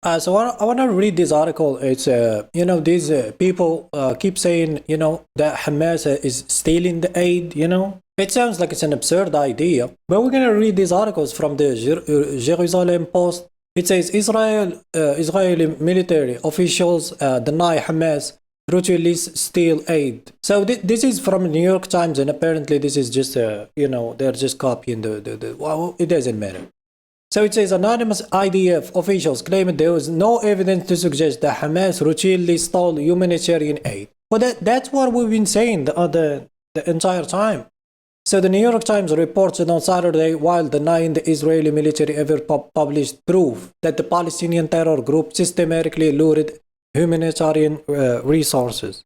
I want to read this article. It's these people keep saying that Hamas is stealing the aid. It sounds like it's an absurd idea. But we're gonna read these articles from the Jerusalem Post. It says Israeli military officials deny Hamas routinely steal aid. So this is from the New York Times, and apparently this is just they're just copying the well, it doesn't matter. So it says anonymous IDF officials claimed there was no evidence to suggest that Hamas routinely stole humanitarian aid. Well, that's what we've been saying the entire time. So the New York Times reported on Saturday, while denying the Israeli military ever published proof that the Palestinian terror group systematically lured humanitarian resources.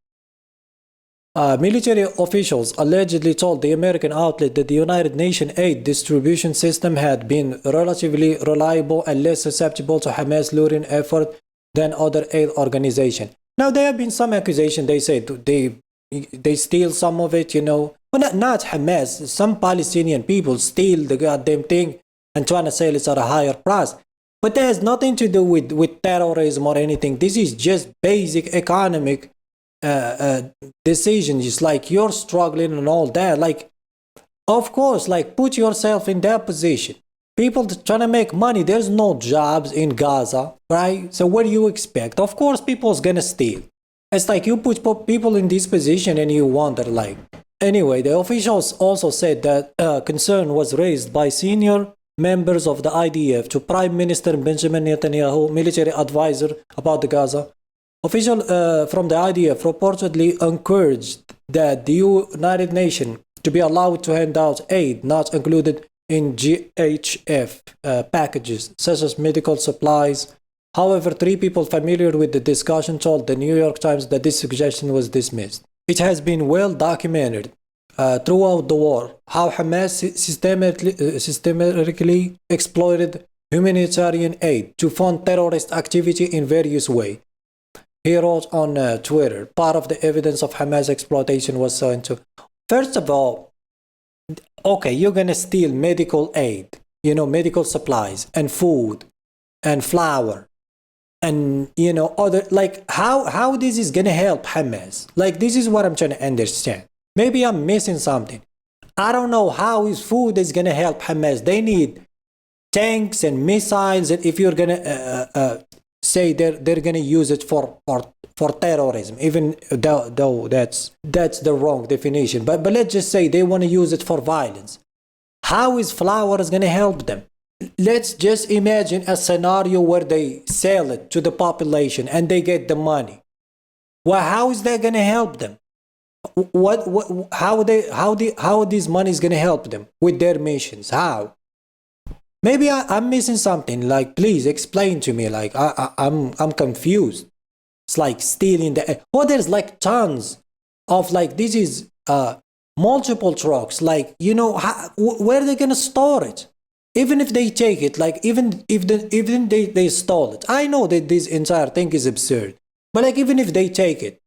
Military officials allegedly told the American outlet that the United Nations aid distribution system had been relatively reliable and less susceptible to Hamas luring effort than other aid organizations. Now, there have been some accusation. They say they steal some of it, Well, not Hamas. Some Palestinian people steal the goddamn thing and trying to sell it at a higher price. But that has nothing to do with terrorism or anything. This is just basic economic decisions. It's like you're struggling and all that. Like, of course, like put yourself in their position. People trying to make money. There's no jobs in Gaza, right? So what do you expect? Of course, people's gonna steal. It's like you put people in this position and you wonder, like. Anyway, the officials also said that concern was raised by senior members of the IDF to Prime Minister Benjamin Netanyahu, military advisor about the Gaza. Official from the IDF reportedly encouraged that the United Nations to be allowed to hand out aid not included in GHF packages, such as medical supplies. However, three people familiar with the discussion told the New York Times that this suggestion was dismissed. It has been well documented throughout the war how Hamas systematically exploited humanitarian aid to fund terrorist activity in various ways. He wrote on Twitter, part of the evidence of Hamas exploitation was sent to. First of all, okay, you're going to steal medical aid, medical supplies and food and flour and, other, like how this is going to help Hamas. Like, this is what I'm trying to understand. Maybe I'm missing something. I don't know how his food is going to help Hamas. They need tanks and missiles, and if you're going to say they're going to use it for terrorism, even though that's the wrong definition. But let's just say they want to use it for violence. How is flour going to help them? Let's just imagine a scenario where they sell it to the population and they get the money. Well, how is that going to help them? How this money is going to help them with their missions? How? Maybe I'm missing something. Like, please explain to me. Like, I'm confused. It's like stealing the. Oh, there's like tons of like this is multiple trucks. Like, where are they gonna store it? Even if they take it, like even if they stole it. I know that this entire thing is absurd. But like, even if they take it,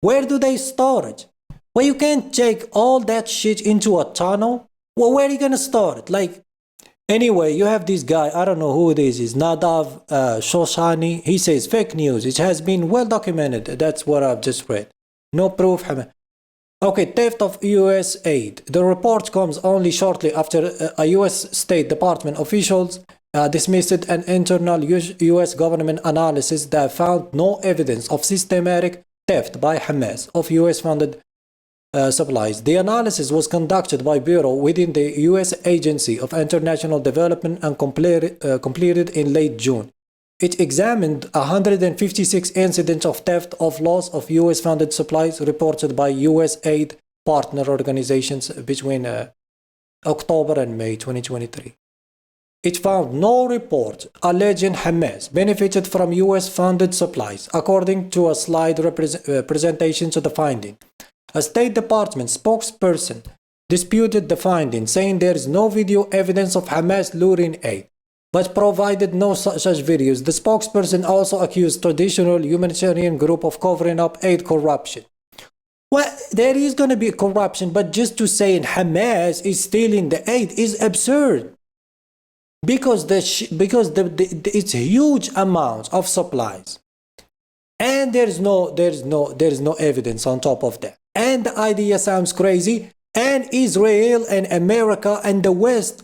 where do they store it? Well, you can't take all that shit into a tunnel. Well, where are you gonna store it? Like. Anyway, you have this guy, I don't know who this is, Nadav Shoshani. He says fake news. It has been well documented. That's what I've just read. No proof. Okay, theft of US aid. The report comes only shortly after a US State Department officials dismissed an internal US government analysis that found no evidence of systematic theft by Hamas of US funded supplies. The analysis was conducted by Bureau within the U.S. Agency of International Development and completed in late June. It examined 156 incidents of theft of loss of U.S.-funded supplies reported by U.S. aid partner organizations between October and May 2023. It found no report alleging Hamas benefited from U.S.-funded supplies, according to a slide presentation to the finding. A State Department spokesperson disputed the finding, saying there is no video evidence of Hamas luring aid, but provided no such videos. The spokesperson also accused traditional humanitarian group of covering up aid corruption. Well, there is going to be corruption, but just to say Hamas is stealing the aid is absurd. because it's huge amounts of supplies, and there's no evidence on top of that. And the idea sounds crazy, and Israel and America and the West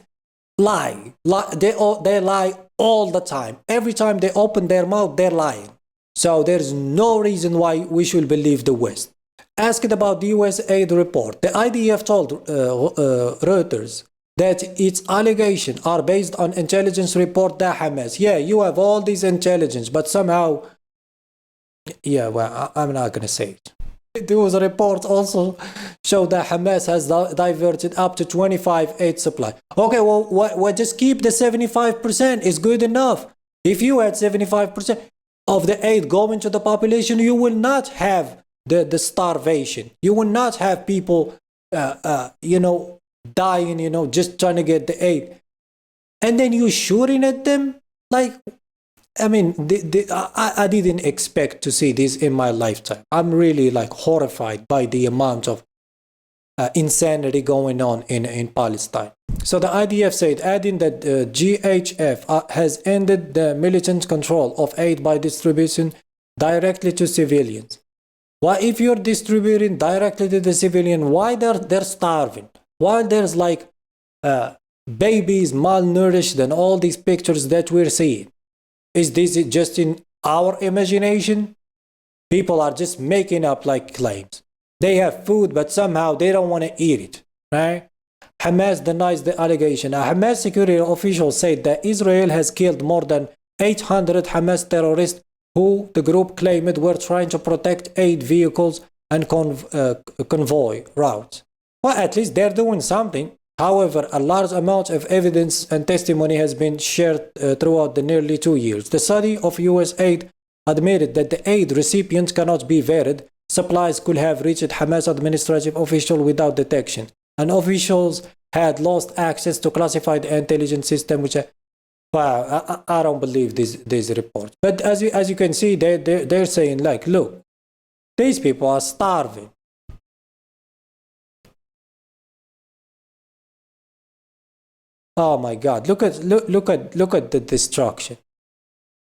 they lie all the time. Every time they open their mouth, they're lying. So there's no reason why we should believe the West. Asked about the US aid report, the IDF told Reuters that its allegations are based on intelligence report that Hamas. Yeah, you have all these intelligence, but somehow, yeah, well, I'm not gonna say it. There was a report also showed that Hamas has diverted up to 25 aid supply. Okay, well, just keep the 75% is good enough. If you had 75% of the aid going to the population, you will not have the starvation. You will not have people, dying, just trying to get the aid. And then you shooting at them? Like, I mean, I didn't expect to see this in my lifetime. I'm really horrified by the amount of insanity going on in Palestine. So the IDF said, adding that GHF has ended the militant control of aid by distribution directly to civilians. Why, if you're distributing directly to the civilian, why they're starving? Why there's babies malnourished and all these pictures that we're seeing? Is this just in our imagination? People are just making up claims. They have food, but somehow they don't want to eat it, right? Hamas denies the allegation. A Hamas security official said that Israel has killed more than 800 Hamas terrorists who the group claimed were trying to protect aid vehicles and convoy routes. Well, at least they're doing something. However, a large amount of evidence and testimony has been shared throughout the nearly 2 years. The study of US aid admitted that the aid recipients cannot be verified. Supplies could have reached Hamas administrative officials without detection, and officials had lost access to classified intelligence system. I don't believe this report. But as you can see, they're saying look, these people are starving. Oh my God! Look at the destruction.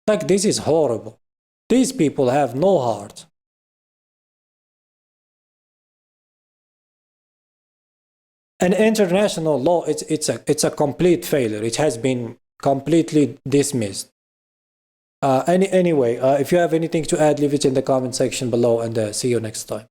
This is horrible. These people have no heart. And international law, it's a complete failure. It has been completely dismissed. Anyway, if you have anything to add, leave it in the comment section below, and see you next time.